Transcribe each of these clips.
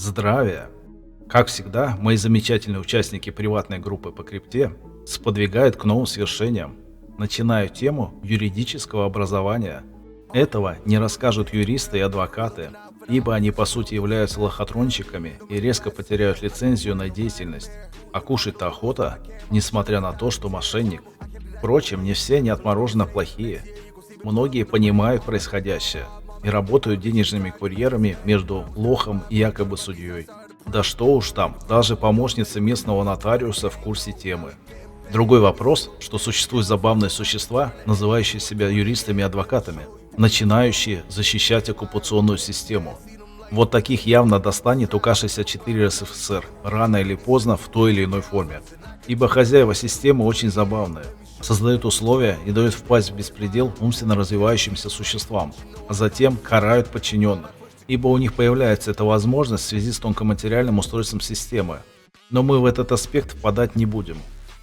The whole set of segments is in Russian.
Здравия! Как всегда, мои замечательные участники приватной группы по крипте сподвигают к новым свершениям. Начинаю тему юридического образования. Этого не расскажут юристы и адвокаты, ибо они по сути являются лохотронщиками и резко потеряют лицензию на деятельность. А кушать-то охота, несмотря на то, что мошенник. Впрочем, не все не отмороженно плохие. Многие понимают происходящее и работают денежными курьерами между лохом и якобы судьей. Да что уж там, даже помощница местного нотариуса в курсе темы. Другой вопрос, что существуют забавные существа, называющие себя юристами и адвокатами, начинающие защищать оккупационную систему. Вот таких явно достанет УК-64 РСФСР рано или поздно в той или иной форме. Ибо хозяева системы очень забавные. Создают условия и дают впасть в беспредел умственно развивающимся существам, а затем карают подчиненных, ибо у них появляется эта возможность в связи с тонкоматериальным устройством системы. Но мы в этот аспект впадать не будем.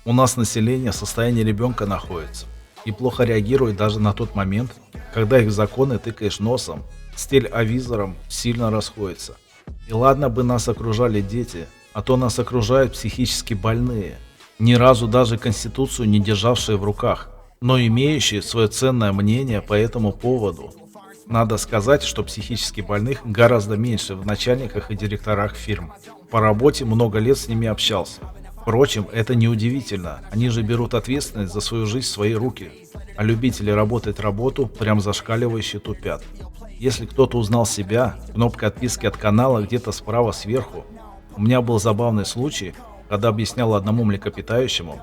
У нас население в состоянии ребенка находится и плохо реагирует даже на тот момент, когда их в законы тыкаешь носом, с телеавизором сильно расходится. И ладно бы нас окружали дети, а то нас окружают психически больные, ни разу даже Конституцию не державшие в руках, но имеющие свое ценное мнение по этому поводу. Надо сказать, что психически больных гораздо меньше в начальниках и директорах фирм. По работе много лет с ними общался. Впрочем, это неудивительно, они же берут ответственность за свою жизнь в свои руки, а любители работать работу прям зашкаливающе тупят. Если кто-то узнал себя, кнопка отписки от канала где-то справа сверху. У меня был забавный случай, когда объяснял одному млекопитающему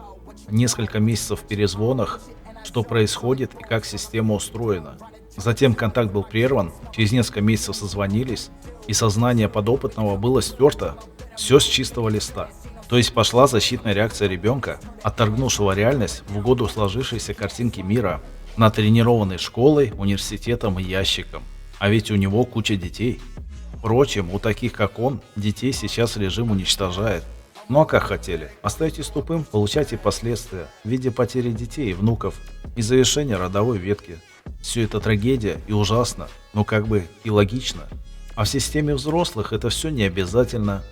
несколько месяцев в перезвонах, что происходит и как система устроена. Затем контакт был прерван, через несколько месяцев созвонились, и сознание подопытного было стерто, все с чистого листа. То есть пошла защитная реакция ребенка, отторгнувшего реальность в угоду сложившейся картинки мира, натренированной школой, университетом и ящиком. А ведь у него куча детей. Впрочем, у таких как он, детей сейчас режим уничтожает. Ну а как хотели? Остайтесь тупым, получайте последствия в виде потери детей и внуков и завершения родовой ветки. Все это трагедия и ужасно, но как бы и логично. А в системе взрослых это все не обязательно.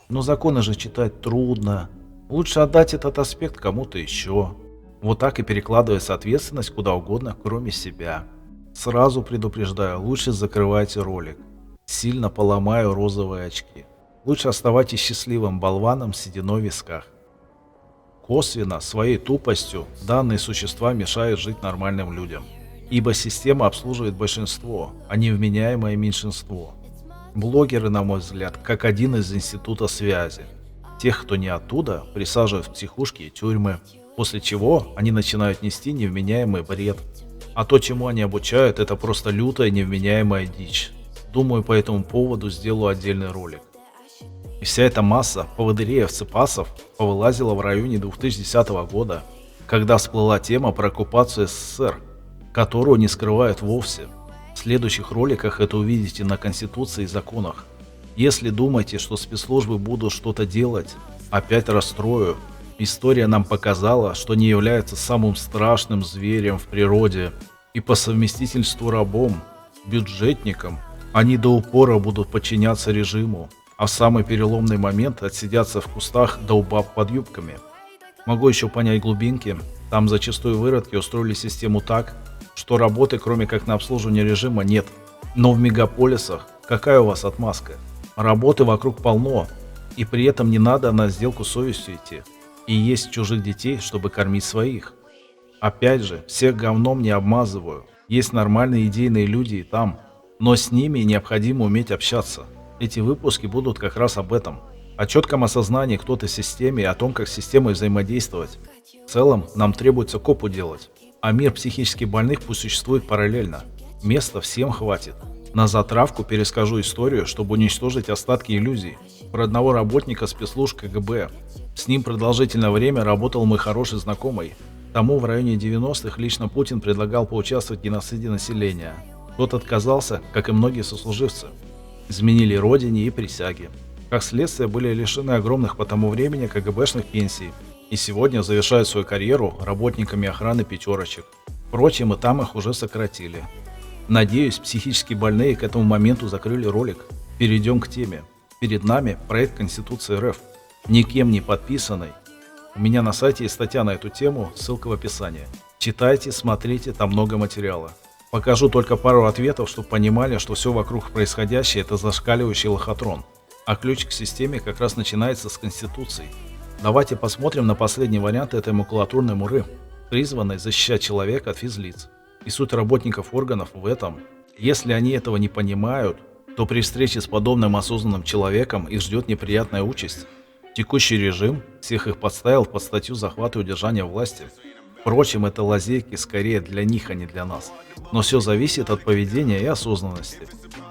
Но законы же читать трудно. Лучше отдать этот аспект кому-то еще. Вот так и перекладывается ответственность куда угодно, кроме себя. Сразу предупреждаю, лучше закрывайте ролик. Сильно поломаю розовые очки. Лучше оставайтесь счастливым болваном с сединой в висках. Косвенно, своей тупостью, данные существа мешают жить нормальным людям. Ибо система обслуживает большинство, а не вменяемое меньшинство. Блогеры, на мой взгляд, как один из института связи. Тех, кто не оттуда, присаживают в психушки и тюрьмы, после чего они начинают нести невменяемый бред. А то, чему они обучают, это просто лютая невменяемая дичь. Думаю, по этому поводу сделаю отдельный ролик. И вся эта масса поводырей-овцепасов повылазила в районе 2010 года, когда всплыла тема про оккупацию СССР, которую не скрывают вовсе. В следующих роликах это увидите на Конституции и законах. Если думаете, что спецслужбы будут что-то делать, опять расстрою. История нам показала, что не является самым страшным зверем в природе и по совместительству рабом, бюджетником. Они до упора будут подчиняться режиму, а в самый переломный момент отсидятся в кустах да у баб под юбками. Могу еще понять глубинки, там зачастую выродки устроили систему так, что работы кроме как на обслуживание режима нет. Но в мегаполисах какая у вас отмазка? Работы вокруг полно, и при этом не надо на сделку с совестью идти. И есть чужих детей, чтобы кормить своих. Опять же, всех говном не обмазываю. Есть нормальные идейные люди и там, но с ними необходимо уметь общаться. Эти выпуски будут как раз об этом. О четком осознании кто-то в системе и о том, как с системой взаимодействовать. В целом, нам требуется копу делать. А мир психически больных пусть существует параллельно. Места всем хватит. На затравку перескажу историю, чтобы уничтожить остатки иллюзий. Про одного работника спецслужб КГБ. С ним продолжительное время работал мой хороший знакомый. Тому в районе 90-х лично Путин предлагал поучаствовать в геноциде населения. Тот отказался, как и многие сослуживцы. Изменили родине и присяги. Как следствие, были лишены огромных по тому времени КГБшных пенсий. И сегодня завершают свою карьеру работниками охраны пятерочек. Впрочем, и там их уже сократили. Надеюсь, психически больные к этому моменту закрыли ролик. Перейдем к теме. Перед нами проект Конституции РФ, никем не подписанный. У меня на сайте есть статья на эту тему, ссылка в описании. Читайте, смотрите, там много материала. Покажу только пару ответов, чтобы понимали, что все вокруг происходящее – это зашкаливающий лохотрон. А ключ к системе как раз начинается с Конституции. Давайте посмотрим на последний вариант этой макулатурной муры, призванной защищать человека от физлиц. И суть работников органов в этом. Если они этого не понимают, то при встрече с подобным осознанным человеком их ждет неприятная участь. Текущий режим всех их подставил под статью захвата и удержания власти. Впрочем, это лазейки скорее для них, а не для нас. Но все зависит от поведения и осознанности.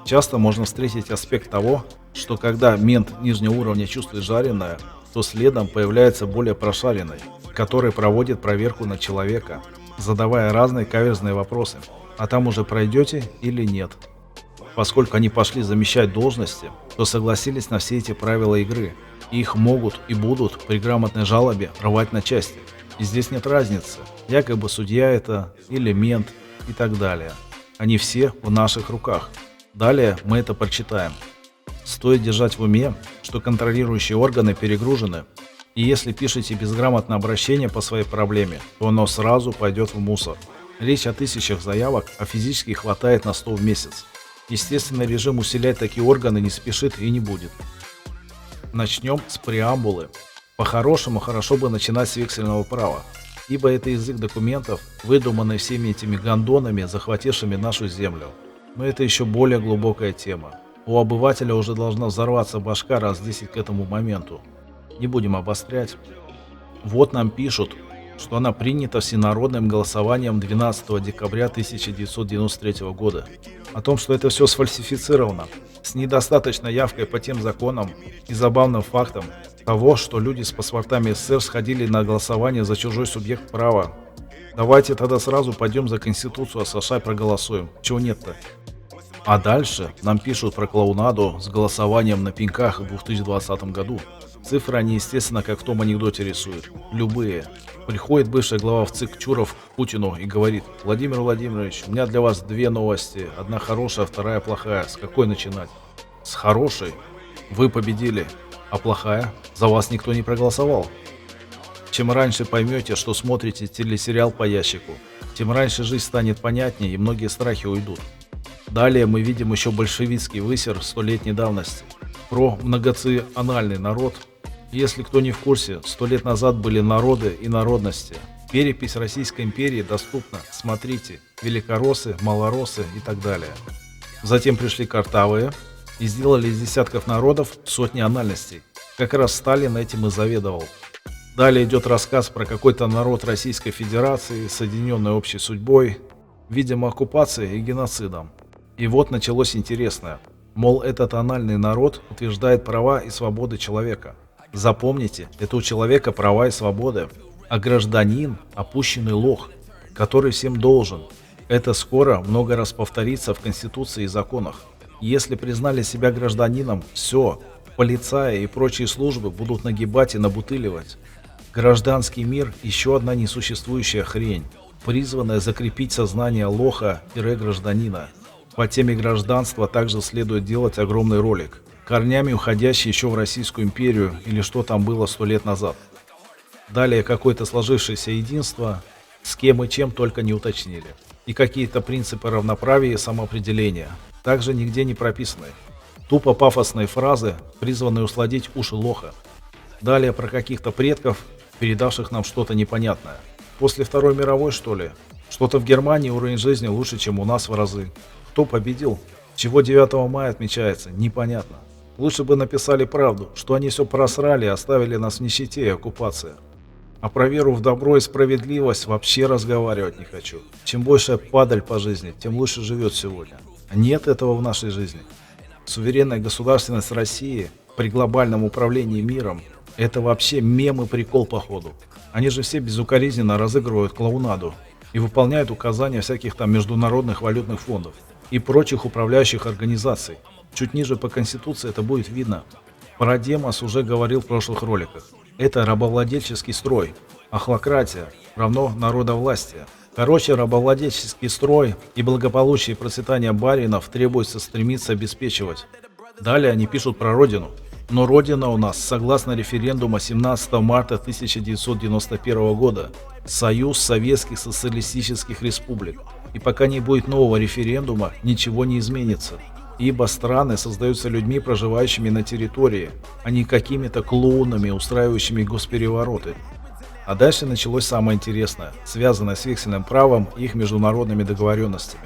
Часто можно встретить аспект того, что когда мент нижнего уровня чувствует жареное, то следом появляется более прошаренный, который проводит проверку на человека, задавая разные каверзные вопросы. А там уже пройдете или нет. Поскольку они пошли замещать должности, то согласились на все эти правила игры. И их могут и будут при грамотной жалобе рвать на части. И здесь нет разницы, якобы судья это или мент и так далее. Они все в наших руках. Далее мы это прочитаем. Стоит держать в уме, что контролирующие органы перегружены. И если пишете безграмотное обращение по своей проблеме, то оно сразу пойдет в мусор. Речь о тысячах заявок, а физически хватает на 100 в месяц. Естественный режим усилять такие органы не спешит и не будет. Начнем с преамбулы. По-хорошему, хорошо бы начинать с вексельного права, ибо это язык документов, выдуманный всеми этими гондонами, захватившими нашу землю. Но это еще более глубокая тема. У обывателя уже должна взорваться башка раз 10 к этому моменту. Не будем обострять. Вот нам пишут, что она принята всенародным голосованием 12 декабря 1993 года. О том, что это все сфальсифицировано, с недостаточной явкой по тем законам и забавным фактом того, что люди с паспортами СССР сходили на голосование за чужой субъект права. Давайте тогда сразу пойдем за Конституцию США и проголосуем. Чего нет-то? А дальше нам пишут про клоунаду с голосованием на пеньках в 2020 году. Цифры они, естественно, как в том анекдоте рисуют. Любые. Приходит бывший глава ВЦИК Чуров к Путину и говорит: Владимир Владимирович, у меня для вас две новости. Одна хорошая, вторая плохая. С какой начинать? С хорошей. Вы победили. А плохая? За вас никто не проголосовал. Чем раньше поймете, что смотрите телесериал по ящику, тем раньше жизнь станет понятнее и многие страхи уйдут. Далее мы видим еще большевистский высер столетней давности. Про многонациональный народ. Если кто не в курсе, 100 лет назад были народы и народности. Перепись Российской империи доступна. Смотрите, великороссы, малороссы и так далее. Затем пришли картавые и сделали из десятков народов сотни анальностей. Как раз Сталин этим и заведовал. Далее идет рассказ про какой-то народ Российской Федерации, соединенный общей судьбой, видимо оккупацией и геноцидом. И вот началось интересное. Мол, этот анальный народ утверждает права и свободы человека. Запомните, это у человека права и свободы, а гражданин – опущенный лох, который всем должен. Это скоро много раз повторится в Конституции и законах. Если признали себя гражданином, все, полицаи и прочие службы будут нагибать и набутыливать. Гражданский мир – еще одна несуществующая хрень, призванная закрепить сознание лоха-гражданина. По теме гражданства также следует делать огромный ролик, корнями уходящий еще в Российскую империю или что там было 100 лет назад. Далее какое-то сложившееся единство, с кем и чем только не уточнили. И какие-то принципы равноправия и самоопределения, также нигде не прописаны. Тупо пафосные фразы, призванные усладить уши лоха. Далее про каких-то предков, передавших нам что-то непонятное. После Второй мировой, что ли? Что-то в Германии уровень жизни лучше, чем у нас в разы. Кто победил? Чего 9 мая отмечается? Непонятно. Лучше бы написали правду, что они все просрали и оставили нас в нищете и оккупации. А про веру в добро и справедливость вообще разговаривать не хочу. Чем больше падаль по жизни, тем лучше живет сегодня. Нет этого в нашей жизни. Суверенная государственность России при глобальном управлении миром – это вообще мем и прикол походу. Они же все безукоризненно разыгрывают клоунаду и выполняют указания всяких там международных валютных фондов и прочих управляющих организаций. Чуть ниже по Конституции это будет видно. Про Демос уже говорил в прошлых роликах. Это рабовладельческий строй. Ахлократия равно народовластие. Короче, рабовладельческий строй и благополучие и процветание баринов требуется стремиться обеспечивать. Далее они пишут про родину. Но родина у нас, согласно референдуму 17 марта 1991 года, Союз Советских Социалистических Республик. И пока не будет нового референдума, ничего не изменится. Ибо страны создаются людьми, проживающими на территории, а не какими-то клоунами, устраивающими госперевороты. А дальше началось самое интересное, связанное с вексельным правом и их международными договоренностями.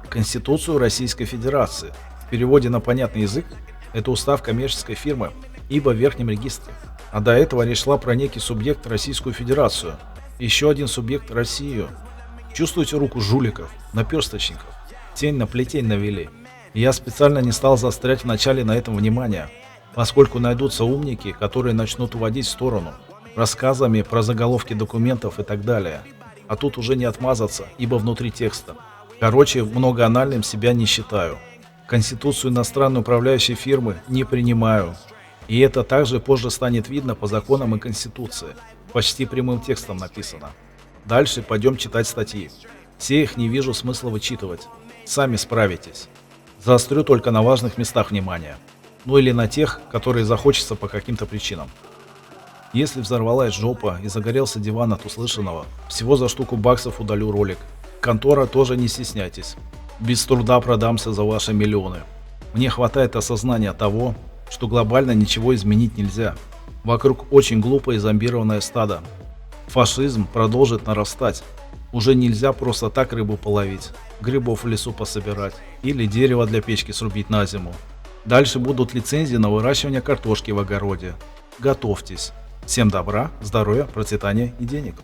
Конституцию Российской Федерации. В переводе на понятный язык это устав коммерческой фирмы, ибо в верхнем регистре. А до этого речь шла про некий субъект Российскую Федерацию. Еще один субъект Россию. Чувствуете руку жуликов, наперсточников? Тень на плетень навели. И я специально не стал заострять вначале на этом внимание, поскольку найдутся умники, которые начнут уводить в сторону, рассказами про заголовки документов и так далее. А тут уже не отмазаться, ибо внутри текста. Короче, многоанальным себя не считаю. Конституцию иностранной управляющей фирмы не принимаю. И это также позже станет видно по законам и Конституции. Почти прямым текстом написано. Дальше пойдем читать статьи. Все их не вижу смысла вычитывать. Сами справитесь. Заострю только на важных местах внимания. Ну или на тех, которые захочется по каким-то причинам. Если взорвалась жопа и загорелся диван от услышанного, всего за штуку баксов удалю ролик. Контора тоже не стесняйтесь. Без труда продамся за ваши миллионы. Мне хватает осознания того, что глобально ничего изменить нельзя. Вокруг очень глупое зомбированное стадо. Фашизм продолжит нарастать. Уже нельзя просто так рыбу половить, грибов в лесу пособирать или дерево для печки срубить на зиму. Дальше будут лицензии на выращивание картошки в огороде. Готовьтесь. Всем добра, здоровья, процветания и денег.